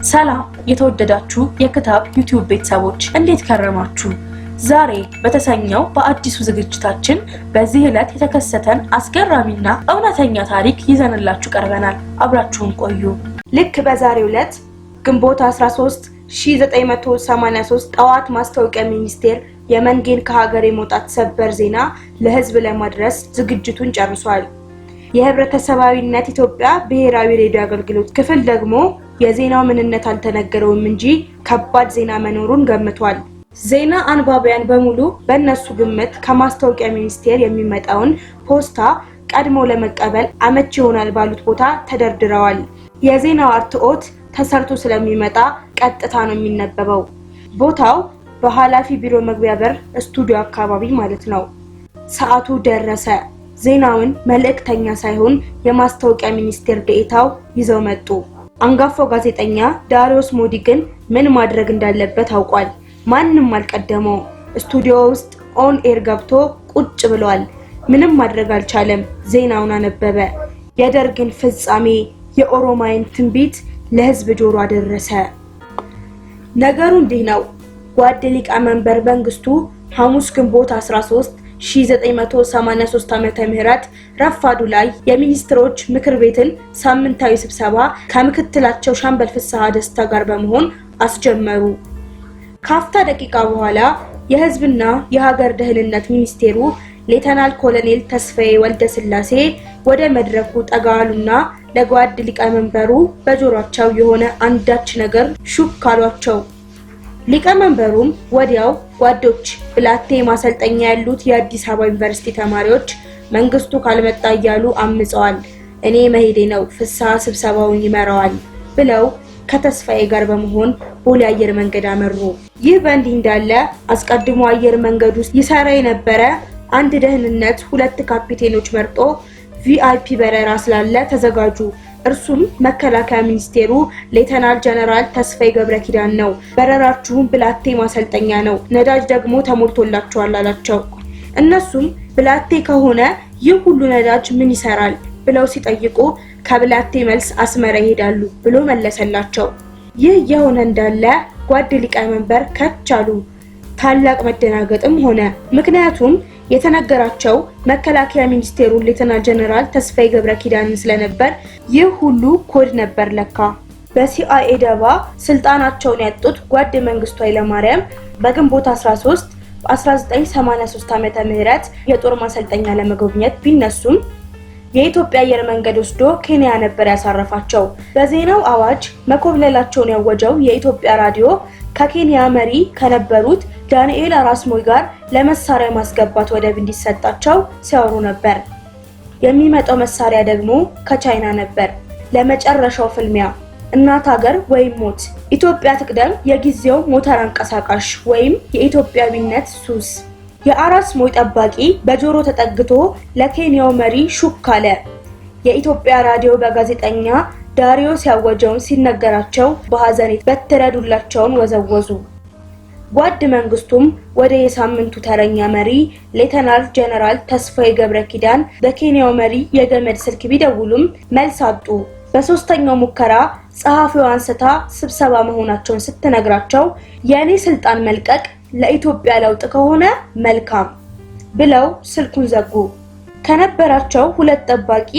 ሰላም የተወደዳችሁ የክታብ ዩቲዩብ ቤተሰቦች እንዴት ከረማችሁ? ዛሬ በተሰኘው በአዲሱ ዝግጅታችን በዚህ ዕለት የተከሰተን አስገራሚና እውነተኛ ታሪክ ይዘንላችሁ ቀርበናል። አብራችሁን ቆዩ። ልክ በዛሬው ዕለት ግንቦት 13 1983 ጠዋት ማስታወቂያ ሚኒስቴር የመንጌን ከሀገር የመውጣት ሰበር ዜና ለህዝብ ለማድረስ ዝግጅቱን ጨርሷል። የህብረተሰባዊነት ኢትዮጵያ ብሔራዊ ሬዲዮ አገልግሎት ክፍል ደግሞ የዜናው ምንነት አልተነገረውም እንጂ ከባድ ዜና መኖሩን ገምቷል። ዜና አንባቢያን በሙሉ በእነሱ ግምት ከማስታወቂያ ሚኒስቴር የሚመጣውን ፖስታ ቀድሞ ለመቀበል አመቺ ይሆናል ባሉት ቦታ ተደርድረዋል። የዜናው አርትዖት ተሰርቶ ስለሚመጣ ቀጥታ ነው የሚነበበው። ቦታው በኃላፊ ቢሮ መግቢያ በር ስቱዲዮ አካባቢ ማለት ነው። ሰዓቱ ደረሰ። ዜናውን መልእክተኛ ሳይሆን የማስታወቂያ ሚኒስቴር ዴኤታው ይዘው መጡ። አንጋፋው ጋዜጠኛ ዳሪዮስ ሞዲ ግን ምን ማድረግ እንዳለበት አውቋል። ማንንም አልቀደመው። ስቱዲዮ ውስጥ ኦን ኤር ገብቶ ቁጭ ብሏል። ምንም ማድረግ አልቻለም። ዜናውን አነበበ። የደርግን ፍጻሜ፣ የኦሮማይን ትንቢት ለህዝብ ጆሮ አደረሰ። ነገሩ እንዲህ ነው። ጓድ ሊቀመንበር መንግስቱ ሐሙስ ግንቦት 13 1983 ዓመተ ምህረት ረፋዱ ላይ የሚኒስትሮች ምክር ቤትን ሳምንታዊ ስብሰባ ከምክትላቸው ሻምበል ፍስሐ ደስታ ጋር በመሆን አስጀመሩ። ካፍታ ደቂቃ በኋላ የህዝብና የሀገር ደህንነት ሚኒስቴሩ ሌተናል ኮሎኔል ተስፋዬ ወልደ ስላሴ ወደ መድረኩ ጠጋሉና ለጓድ ሊቀመንበሩ በጆሮአቸው የሆነ አንዳች ነገር ሹክ አሏቸው። ሊቀመንበሩም ወዲያው ጓዶች ብላቴ ማሰልጠኛ ያሉት የአዲስ አበባ ዩኒቨርሲቲ ተማሪዎች መንግስቱ ካልመጣ እያሉ አምፀዋል። እኔ መሄዴ ነው፣ ፍስሐ ስብሰባውን ይመራዋል ብለው ከተስፋዬ ጋር በመሆን ቦሌ አየር መንገድ አመሩ። ይህ በእንዲህ እንዳለ አስቀድሞ አየር መንገዱ ይሰራ የነበረ አንድ ደህንነት ሁለት ካፒቴኖች መርጦ ቪአይፒ በረራ ስላለ ተዘጋጁ። እርሱም መከላከያ ሚኒስቴሩ ሌተናል ጀነራል ተስፋዬ ገብረኪዳን ነው። በረራችሁም ብላቴ ማሰልጠኛ ነው፣ ነዳጅ ደግሞ ተሞልቶላችኋል አላቸው። እነሱም ብላቴ ከሆነ ይህ ሁሉ ነዳጅ ምን ይሰራል ብለው ሲጠይቁ ከብላቴ መልስ አስመራ ይሄዳሉ ብሎ መለሰላቸው። ይህ የሆነ እንዳለ ጓድ ሊቀመንበር ከቻሉ ታላቅ መደናገጥም ሆነ። ምክንያቱም የተነገራቸው መከላከያ ሚኒስቴሩ ሌተናል ጀነራል ተስፋዬ ገብረኪዳን ስለነበር ይህ ሁሉ ኮድ ነበር ለካ። በሲአይኤ ደባ ስልጣናቸውን ያጡት ጓድ መንግስቱ ኃይለማርያም በግንቦት 13 1983 ዓመተ ምህረት የጦር ማሰልጠኛ ለመጎብኘት ቢነሱም የኢትዮጵያ አየር መንገድ ወስዶ ኬንያ ነበር ያሳረፋቸው። በዜናው አዋጅ መኮብለላቸውን ያወጀው የኢትዮጵያ ራዲዮ ከኬንያ መሪ ከነበሩት ዳንኤል አራስሞይ ጋር ለመሳሪያ ማስገባት ወደብ እንዲሰጣቸው ሲያወሩ ነበር። የሚመጣው መሳሪያ ደግሞ ከቻይና ነበር። ለመጨረሻው ፍልሚያ እናት ሀገር ወይም ሞት፣ ኢትዮጵያ ትቅደም፣ የጊዜው ሞተር አንቀሳቃሽ ወይም የኢትዮጵያዊነት ሱስ። የአራስሞይ ጠባቂ በጆሮ ተጠግቶ ለኬንያው መሪ ሹክ አለ። የኢትዮጵያ ራዲዮ በጋዜጠኛ ዳሪዮስ ያወጀውን ሲነገራቸው በሐዘኔት በተረዱላቸውን ወዘወዙ። ጓድ መንግስቱም ወደ የሳምንቱ ተረኛ መሪ ሌተናል ጀነራል ተስፋዬ ገብረኪዳን በኬንያው መሪ የገመድ ስልክ ቢደውሉም መልስ አጡ። በሶስተኛው ሙከራ ጸሐፊው አንስታ ስብሰባ መሆናቸውን ስትነግራቸው የኔ ስልጣን መልቀቅ ለኢትዮጵያ ለውጥ ከሆነ መልካም ብለው ስልኩን ዘጉ። ከነበራቸው ሁለት ጠባቂ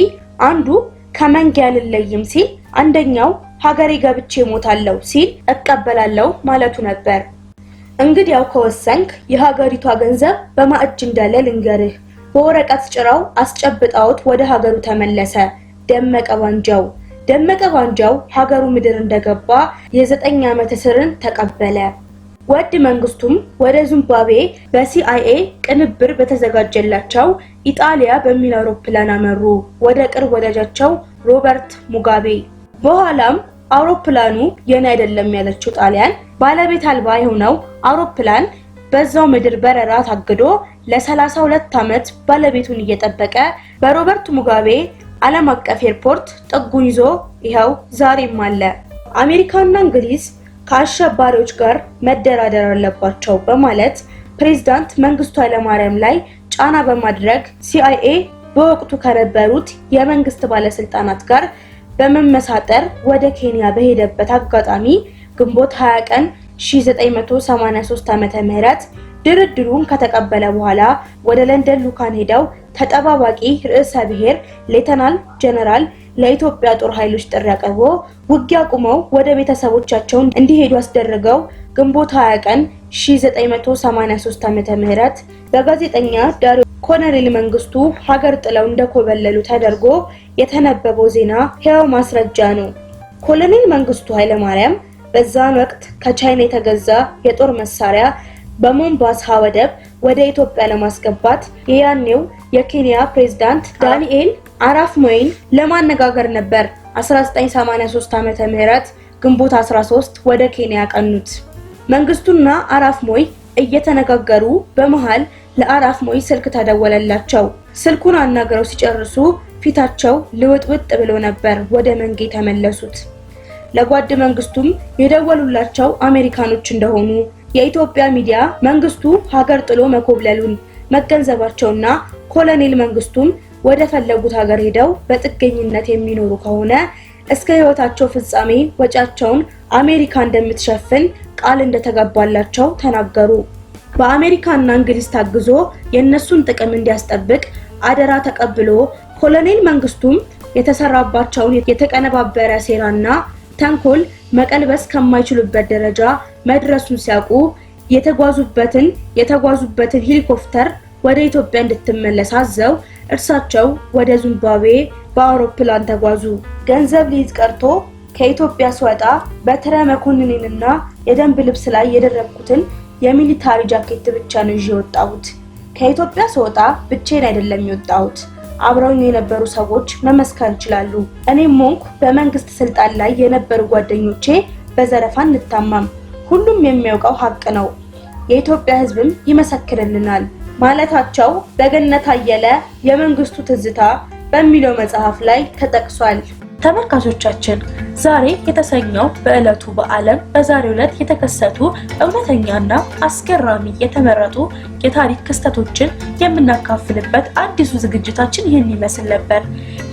አንዱ ከመንጌ አልለይም ሲል፣ አንደኛው ሀገሬ ገብቼ ሞታለሁ ሲል እቀበላለሁ ማለቱ ነበር። እንግዲያው ከወሰንክ የሀገሪቷ ገንዘብ በማዕጅ እንዳለ ልንገርህ። በወረቀት ጭራው አስጨብጣውት ወደ ሀገሩ ተመለሰ። ደመቀ ባንጃው ሀገሩ ምድር እንደገባ የ9 ዓመት እስርን ተቀበለ። ጓድ መንግስቱም ወደ ዚምባብዌ በሲአይኤ ቅንብር በተዘጋጀላቸው ኢጣሊያ በሚል አውሮፕላን አመሩ፣ ወደ ቅርብ ወዳጃቸው ሮበርት ሙጋቤ። በኋላም አውሮፕላኑ የኔ አይደለም ያለችው ጣሊያን ባለቤት አልባ የሆነው አውሮፕላን በዛው ምድር በረራ ታግዶ ለ32 ዓመት ባለቤቱን እየጠበቀ በሮበርት ሙጋቤ ዓለም አቀፍ ኤርፖርት ጥጉን ይዞ ይኸው ዛሬም አለ። አሜሪካና እንግሊዝ ከአሸባሪዎች ጋር መደራደር አለባቸው በማለት ፕሬዝዳንት መንግስቱ ኃይለማርያም ላይ ጫና በማድረግ ሲአይኤ በወቅቱ ከነበሩት የመንግስት ባለስልጣናት ጋር በመመሳጠር ወደ ኬንያ በሄደበት አጋጣሚ ግንቦት 20 ቀን 1983 ዓመተ ምህረት ድርድሩን ከተቀበለ በኋላ ወደ ለንደን ሉካን ሄደው ተጠባባቂ ርዕሰ ብሔር ሌተናል ጀነራል ለኢትዮጵያ ጦር ኃይሎች ጥሪ አቅርቦ ውጊያ አቁመው ወደ ቤተሰቦቻቸው እንዲሄዱ አስደረገው። ግንቦት 20 ቀን 1983 ዓመተ ምህረት በጋዜጠኛ ዳሪ ኮሎኔል መንግስቱ ሀገር ጥለው እንደኮበለሉ ተደርጎ የተነበበው ዜና ሕያው ማስረጃ ነው። ኮሎኔል መንግስቱ ኃይለማርያም በዛን ወቅት ከቻይና የተገዛ የጦር መሳሪያ በሞምባሳ ወደብ ወደ ኢትዮጵያ ለማስገባት የያኔው የኬንያ ፕሬዝዳንት ዳንኤል አራፕ ሞይን ለማነጋገር ነበር 1983 ዓመተ ምህረት ግንቦት 13 ወደ ኬንያ ቀኑት። መንግስቱና አራፕ ሞይ እየተነጋገሩ በመሃል ለአራፕ ሞይ ስልክ ተደወለላቸው። ስልኩን አናግረው ሲጨርሱ ፊታቸው ልውጥውጥ ብሎ ነበር ወደ መንጌ ተመለሱት። ለጓድ መንግስቱም የደወሉላቸው አሜሪካኖች እንደሆኑ የኢትዮጵያ ሚዲያ መንግስቱ ሀገር ጥሎ መኮብለሉን መገንዘባቸውና ኮሎኔል መንግስቱም ወደ ፈለጉት ሀገር ሄደው በጥገኝነት የሚኖሩ ከሆነ እስከ ህይወታቸው ፍጻሜ ወጪያቸውን አሜሪካ እንደምትሸፍን ቃል እንደተገባላቸው ተናገሩ። በአሜሪካና እንግሊዝ ታግዞ የነሱን ጥቅም እንዲያስጠብቅ አደራ ተቀብሎ ኮሎኔል መንግስቱም የተሰራባቸውን የተቀነባበረ ሴራና ተንኮል መቀልበስ ከማይችሉበት ደረጃ መድረሱን ሲያውቁ የተጓዙበትን ሄሊኮፕተር ወደ ኢትዮጵያ እንድትመለስ አዘው እርሳቸው ወደ ዚምባብዌ በአውሮፕላን ተጓዙ። ገንዘብ ሊይዝ ቀርቶ ከኢትዮጵያ ስወጣ በትረ መኮንኔንና የደንብ ልብስ ላይ የደረብኩትን የሚሊታሪ ጃኬት ብቻ ነው ይዤ የወጣሁት። ከኢትዮጵያ ስወጣ ብቻዬን አይደለም የወጣሁት፣ አብረውኝ የነበሩ ሰዎች መመስከር ይችላሉ። እኔም ሆንኩ በመንግስት ስልጣን ላይ የነበሩ ጓደኞቼ በዘረፋ እንታማም፣ ሁሉም የሚያውቀው ሀቅ ነው፣ የኢትዮጵያ ህዝብም ይመሰክርልናል ማለታቸው በገነት አየለ የመንግስቱ ትዝታ በሚለው መጽሐፍ ላይ ተጠቅሷል። ተመልካቾቻችን ዛሬ የተሰኘው በዕለቱ በዓለም በዛሬው ዕለት የተከሰቱ እውነተኛና አስገራሚ የተመረጡ የታሪክ ክስተቶችን የምናካፍልበት አዲሱ ዝግጅታችን ይህን ይመስል ነበር።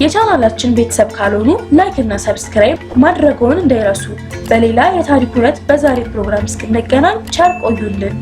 የቻናላችን ቤተሰብ ካልሆኑ ላይክ እና ሰብስክራይብ ማድረግዎን እንዳይረሱ። በሌላ የታሪክ ዕለት በዛሬ ፕሮግራም እስክንገናኝ ቸር ቆዩልን።